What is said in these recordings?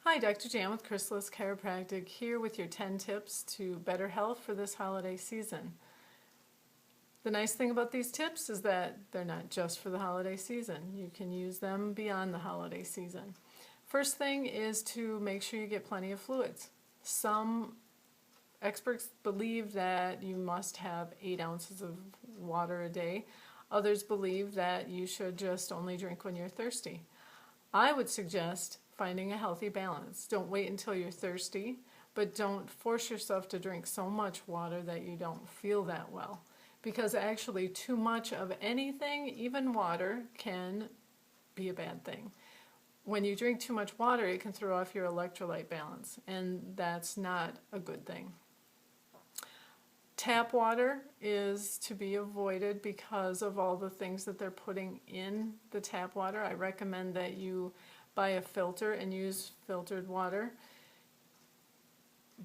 Hi, Dr. Jan with Chrysalis Chiropractic here with your 10 tips to better health for this holiday season. The nice thing about these tips is that they're not just for the holiday season. You can use them beyond the holiday season. First thing is to make sure you get plenty of fluids. Some experts believe that you must have 8 ounces of water a day. Others believe that you should just only drink when you're thirsty. I would suggest finding a healthy balance. Don't wait until you're thirsty, but don't force yourself to drink so much water that you don't feel that well. Because actually too much of anything, even water, can be a bad thing. When you drink too much water, it can throw off your electrolyte balance, and that's not a good thing. Tap water is to be avoided because of all the things that they're putting in the tap water. I recommend that you buy a filter and use filtered water.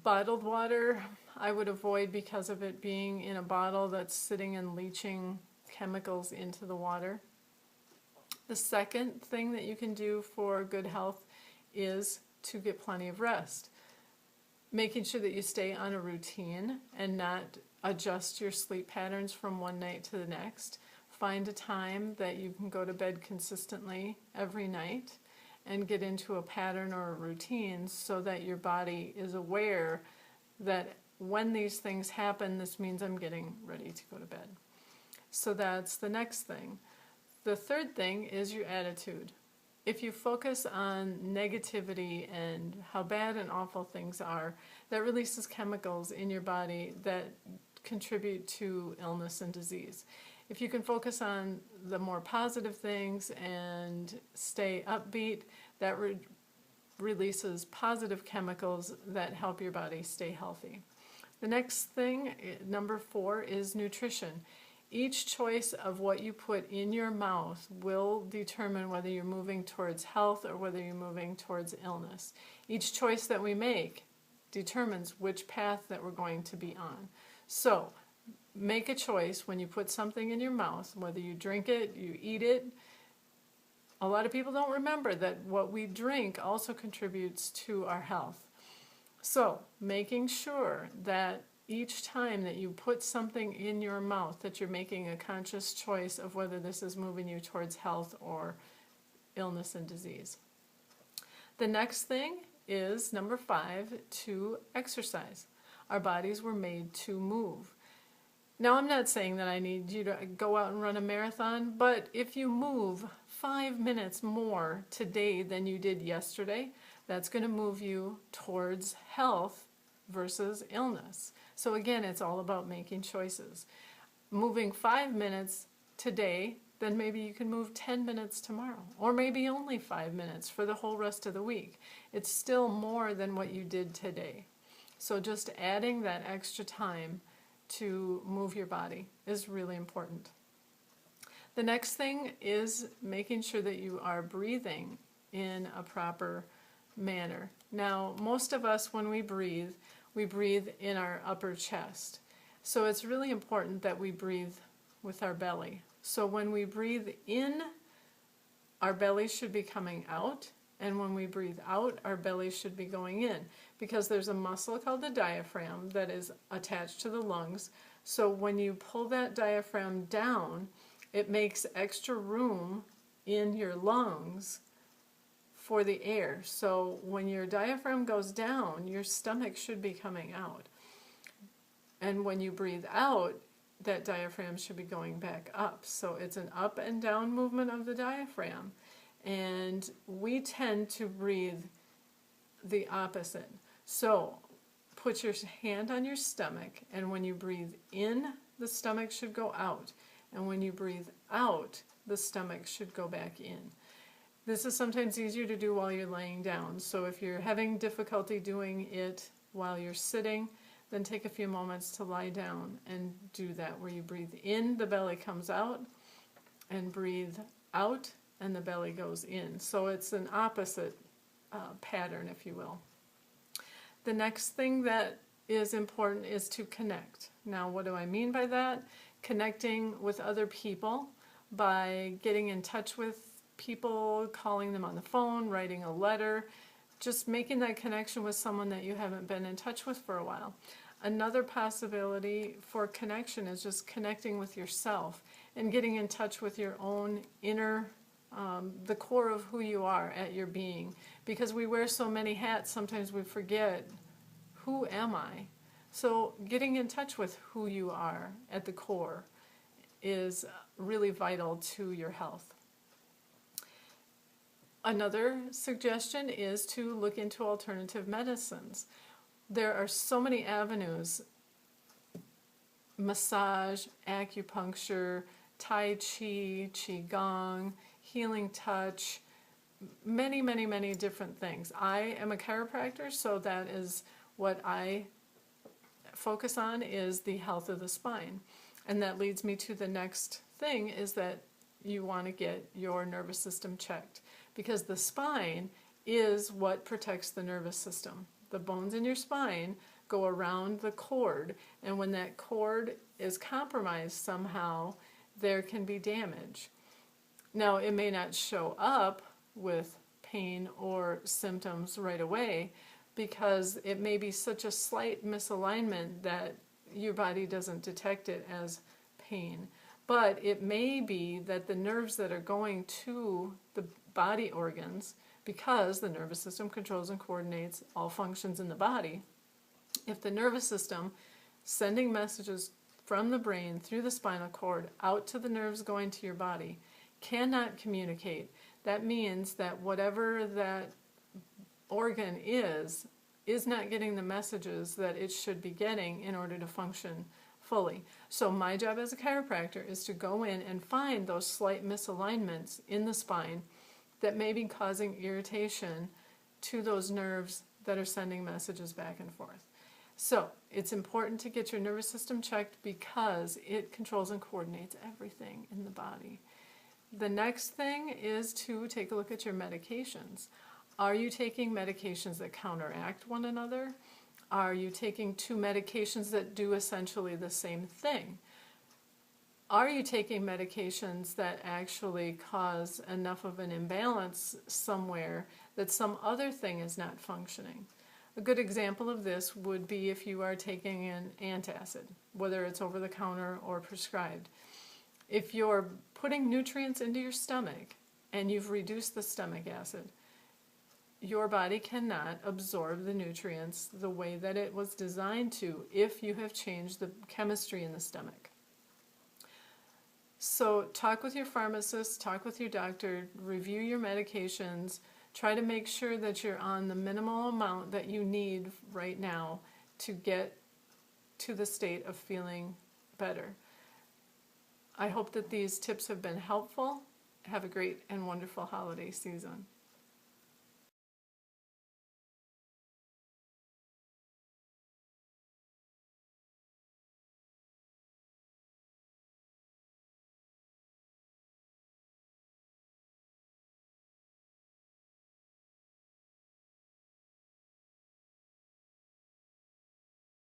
Bottled water I would avoid because of it being in a bottle that's sitting and leaching chemicals into the water. The second thing that you can do for good health is to get plenty of rest. Making sure that you stay on a routine and not adjust your sleep patterns from one night to the next. Find a time that you can go to bed consistently every night and get into a pattern or a routine so that your body is aware that when these things happen, this means I'm getting ready to go to bed. So that's the next thing. The third thing is your attitude. If you focus on negativity and how bad and awful things are, that releases chemicals in your body that contribute to illness and disease. If you can focus on the more positive things and stay upbeat, that releases positive chemicals that help your body stay healthy. The next thing, number 4, is nutrition. Each choice of what you put in your mouth will determine whether you're moving towards health or whether you're moving towards illness. Each choice that we make determines which path that we're going to be on. So, make a choice when you put something in your mouth, whether you drink it, you eat it. A lot of people don't remember that what we drink also contributes to our health. So, making sure that each time that you put something in your mouth that you're making a conscious choice of whether this is moving you towards health or illness and disease. The next thing is, number 5, to exercise. Our bodies were made to move. Now, I'm not saying that I need you to go out and run a marathon, but if you move 5 minutes more today than you did yesterday, that's going to move you towards health versus illness. So again, it's all about making choices. Moving 5 minutes today, then maybe you can move 10 minutes tomorrow, or maybe only 5 minutes for the whole rest of the week. It's still more than what you did today. So just adding that extra time to move your body is really important. The next thing is making sure that you are breathing in a proper manner. Now, most of us, when we breathe in our upper chest. So it's really important that we breathe with our belly. So when we breathe in, our belly should be coming out, and when we breathe out, our belly should be going in, because there's a muscle called the diaphragm that is attached to the lungs. So when you pull that diaphragm down, it makes extra room in your lungs for the air. So when your diaphragm goes down, your stomach should be coming out. And when you breathe out, that diaphragm should be going back up. So it's an up and down movement of the diaphragm. And we tend to breathe the opposite. So put your hand on your stomach, and when you breathe in, the stomach should go out. And when you breathe out, the stomach should go back in. This is sometimes easier to do while you're laying down. So if you're having difficulty doing it while you're sitting, then take a few moments to lie down and do that, where you breathe in, the belly comes out, and breathe out, and the belly goes in. So it's an opposite pattern, if you will. The next thing that is important is to connect. Now, what do I mean by that? Connecting with other people by getting in touch with people, calling them on the phone, writing a letter, just making that connection with someone that you haven't been in touch with for a while. Another possibility for connection is just connecting with yourself and getting in touch with your own inner, the core of who you are at your being. Because we wear so many hats, sometimes we forget, who am I? So getting in touch with who you are at the core is really vital to your health. Another suggestion is to look into alternative medicines. There are so many avenues: massage, acupuncture, tai chi, qigong, healing touch, many, many, many different things. I am a chiropractor, so that is what I focus on, is the health of the spine. And that leads me to the next thing, is that you want to get your nervous system checked, because the spine is what protects the nervous system. The bones in your spine go around the cord, and when that cord is compromised somehow, there can be damage. Now, it may not show up with pain or symptoms right away, because it may be such a slight misalignment that your body doesn't detect it as pain. But it may be that the nerves that are going to the body organs, because the nervous system controls and coordinates all functions in the body, if the nervous system sending messages from the brain through the spinal cord out to the nerves going to your body cannot communicate, that means that whatever that organ is not getting the messages that it should be getting in order to function fully. So my job as a chiropractor is to go in and find those slight misalignments in the spine that may be causing irritation to those nerves that are sending messages back and forth. So it's important to get your nervous system checked, because it controls and coordinates everything in the body. The next thing is to take a look at your medications. Are you taking medications that counteract one another? Are you taking two medications that do essentially the same thing? Are you taking medications that actually cause enough of an imbalance somewhere that some other thing is not functioning? A good example of this would be if you are taking an antacid, whether it's over the counter or prescribed. If you're putting nutrients into your stomach and you've reduced the stomach acid, your body cannot absorb the nutrients the way that it was designed to if you have changed the chemistry in the stomach. So talk with your pharmacist, talk with your doctor, review your medications, try to make sure that you're on the minimal amount that you need right now to get to the state of feeling better. I hope that these tips have been helpful. Have a great and wonderful holiday season.